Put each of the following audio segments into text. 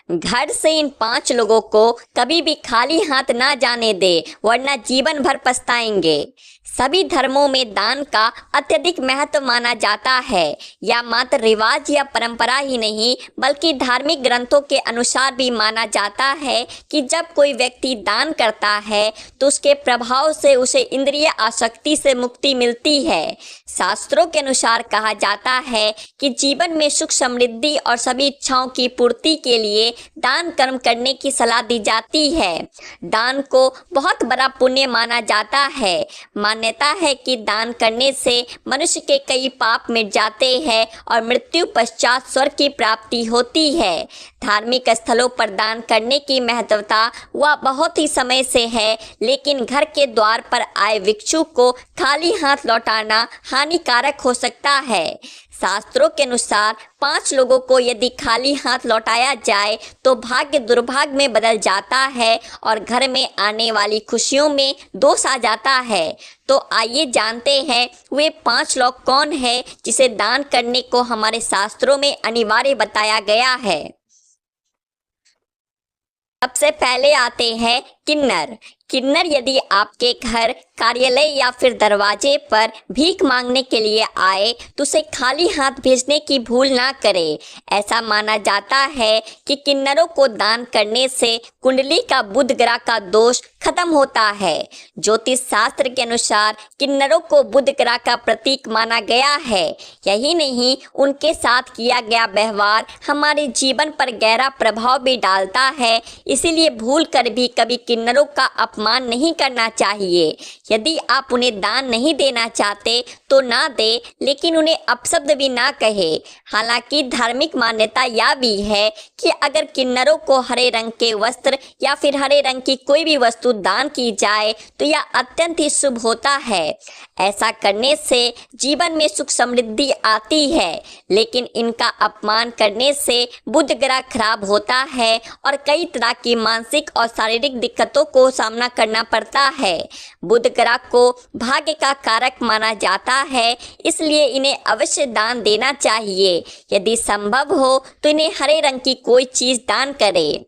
घर से इन 5 लोगों को कभी भी खाली हाथ ना जाने दे, वरना जीवन भर पछताएंगे। सभी धर्मों में दान का अत्यधिक महत्व माना जाता है। यह मात्र रिवाज या परंपरा ही नहीं, बल्कि धार्मिक ग्रंथों के अनुसार भी माना जाता है कि जब कोई व्यक्ति दान करता है तो उसके प्रभाव से उसे इंद्रिय आसक्ति से मुक्ति मिलती है। शास्त्रों के अनुसार कहा जाता है कि जीवन में सुख समृद्धि और सभी इच्छाओं की पूर्ति के लिए दान कर्म करने की सलाह दी जाती है। दान को बहुत बड़ा पुण्य माना जाता है। मान्यता है कि दान करने से मनुष्य के कई पाप मिट जाते हैं और मृत्यु पश्चात स्वर्ग की प्राप्ति होती है। धार्मिक स्थलों पर दान करने की महत्वता वह बहुत ही समय से है, लेकिन घर के द्वार पर आए भिक्षु को खाली हाथ लौटाना हानिकारक हो सकता है। शास्त्रों के अनुसार 5 लोगों को यदि खाली हाथ लौटाया जाए तो भाग्य दुर्भाग्य में बदल जाता है और घर में आने वाली खुशियों में दोष आ जाता है। तो आइए जानते हैं वे 5 लोग कौन हैं जिसे दान करने को हमारे शास्त्रों में अनिवार्य बताया गया है। सबसे पहले आते हैं किन्नर। किन्नर यदि आपके घर, कार्यालय या फिर दरवाजे पर भीख मांगने के लिए आए तो उसे खाली हाथ भेजने की भूल ना करें। ऐसा माना जाता है कि किन्नरों को दान करने से कुंडली का बुध ग्रह का दोष खत्म होता है। ज्योतिष शास्त्र के अनुसार किन्नरों को बुध ग्रह का प्रतीक माना गया है। यही नहीं, उनके साथ किया गया व्यवहार हमारे जीवन पर गहरा प्रभाव भी डालता है। इसीलिए भूल कर भी कभी किन्नरों का अपमान नहीं करना चाहिए। यदि आप उन्हें दान नहीं देना चाहते तो ना दे, लेकिन उन्हें अपशब्द भी ना कहे। हालांकि धार्मिक मान्यता यह भी है कि अगर किन्नरों को हरे रंग के वस्त्र या फिर हरे रंग की कोई भी वस्तु दान की जाए तो यह अत्यंत ही शुभ होता है। ऐसा करने से जीवन में सुख समृद्धि आती है, लेकिन इनका अपमान करने से बुध ग्रह खराब होता है और कई तरह की मानसिक और शारीरिक दिक्कतों को सामना करना पड़ता है। बुध ग्रह को भाग्य का कारक माना जाता है, इसलिए इन्हें अवश्य दान देना चाहिए। यदि संभव हो तो इन्हें हरे रंग की कोई चीज दान करें।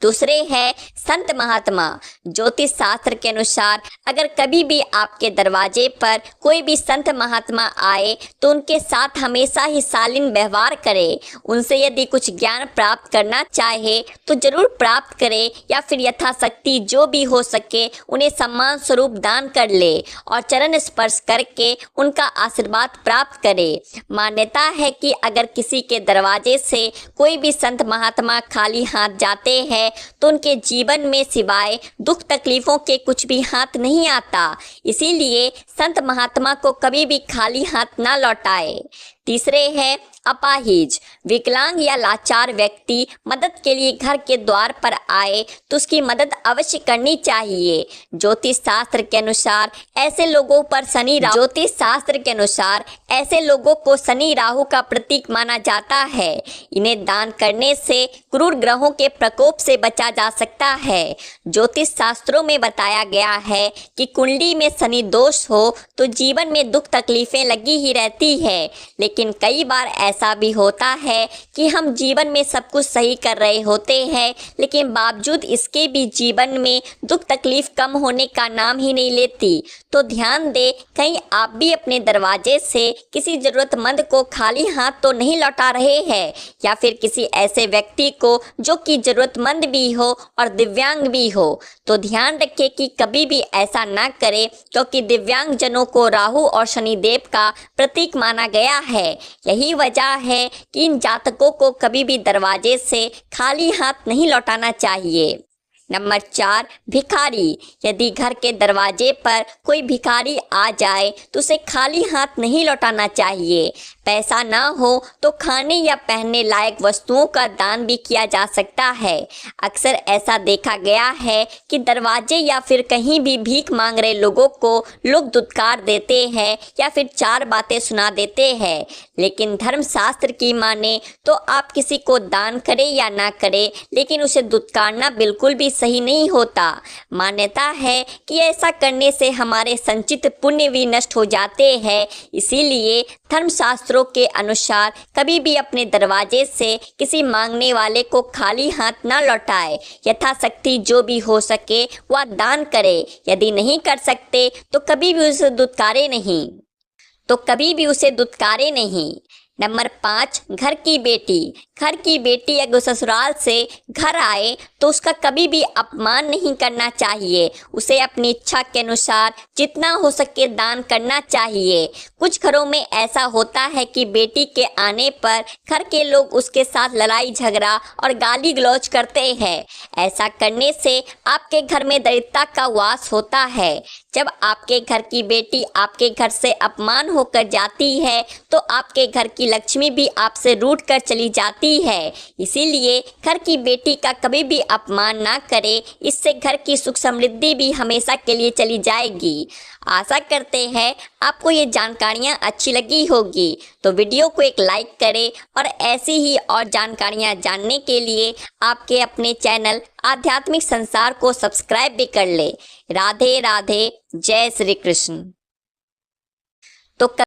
दूसरे है संत महात्मा। ज्योतिष शास्त्र के अनुसार अगर कभी भी आपके दरवाजे पर कोई भी संत महात्मा आए तो उनके साथ हमेशा ही शालीन व्यवहार करें। उनसे यदि कुछ ज्ञान प्राप्त करना चाहे तो जरूर प्राप्त करें, या फिर यथाशक्ति जो भी हो सके उन्हें सम्मान स्वरूप दान कर ले और चरण स्पर्श करके उनका आशीर्वाद प्राप्त करें। मान्यता है कि अगर किसी के दरवाजे से कोई भी संत महात्मा खाली हाथ जाते हैं तो उनके जीवन में सिवाय दुख तकलीफों के कुछ भी हाथ नहीं आता। इसीलिए संत महात्मा को कभी भी खाली हाथ ना लौटाए। तीसरे है अपाहिज। विकलांग या लाचार व्यक्ति मदद के लिए घर के द्वार पर आए तो उसकी मदद अवश्य करनी चाहिए। ज्योतिष शास्त्र के अनुसार ऐसे लोगों को शनि राहु का प्रतीक माना जाता है। इन्हें दान करने से क्रूर ग्रहों के प्रकोप से बचा जा सकता है। ज्योतिष शास्त्रों में बताया गया है कि कुंडली में शनि दोष हो तो जीवन में दुख तकलीफें लगी ही रहती है, लेकिन कई बार ऐसा भी होता है कि हम जीवन में सब कुछ सही कर रहे होते हैं, लेकिन बावजूद इसके भी जीवन में दुख तकलीफ कम होने का नाम ही नहीं लेती। तो ध्यान दे, कहीं आप भी अपने दरवाजे से किसी जरूरतमंद को खाली हाथ तो नहीं लौटा रहे हैं, या फिर किसी ऐसे व्यक्ति को जो कि जरूरतमंद भी हो और दिव्यांग भी हो। तो ध्यान रखें कि कभी भी ऐसा ना करें, क्योंकि दिव्यांग जनों को राहु और शनिदेव का प्रतीक माना गया है। यही वजह है कि इन जातकों को कभी भी दरवाजे से खाली हाथ नहीं लौटाना चाहिए। नंबर 4, भिखारी। यदि घर के दरवाजे पर कोई भिखारी आ जाए तो उसे खाली हाथ नहीं लौटाना चाहिए। पैसा ना हो तो खाने या पहनने लायक वस्तुओं का दान भी किया जा सकता है। अक्सर ऐसा देखा गया है कि दरवाजे या फिर कहीं भी भीख मांग रहे लोगों को लोग दुत्कार देते हैं या फिर 4 बातें सुना देते हैं, लेकिन धर्मशास्त्र की माने तो आप किसी को दान करें या ना करें, लेकिन उसे दुत्कारना बिल्कुल भी सही नहीं होता। मान्यता है कि ऐसा करने से हमारे संचित पुण्य भी नष्ट हो जाते हैं। इसीलिए धर्मशास्त्रों के अनुसार कभी भी अपने दरवाजे से किसी मांगने वाले को खाली हाथ न लौटाए। यथाशक्ति जो भी हो सके वह दान करे। यदि नहीं कर सकते तो कभी भी उसे दुत्कारे नहीं। नंबर 5, घर की बेटी अगर ससुराल से घर आए तो उसका कभी भी अपमान नहीं करना चाहिए। उसे अपनी इच्छा के अनुसार जितना हो सके दान करना चाहिए। कुछ घरों में ऐसा होता है कि बेटी के आने पर घर के लोग उसके साथ लड़ाई झगड़ा और गाली गलौज करते हैं। ऐसा करने से आपके घर में दरिद्रता का वास होता है। जब आपके घर की बेटी आपके घर से अपमान होकर जाती है तो आपके घर की लक्ष्मी भी आपसे रूठ कर चली जाती है। इसीलिए घर की बेटी का कभी भी अपमान ना करें। इससे घर की सुख समृद्धि भी हमेशा के लिए चली जाएगी। आशा करते हैं आपको ये जानकारियाँ अच्छी लगी होगी, तो वीडियो को एक लाइक करें और ऐसी ही और जानकारियाँ जानने के लिए आपके अपने चैनल आध्यात्मिक संसार को सब्सक्राइब भी कर ले। राधे राधे, जय श्री कृष्ण। तो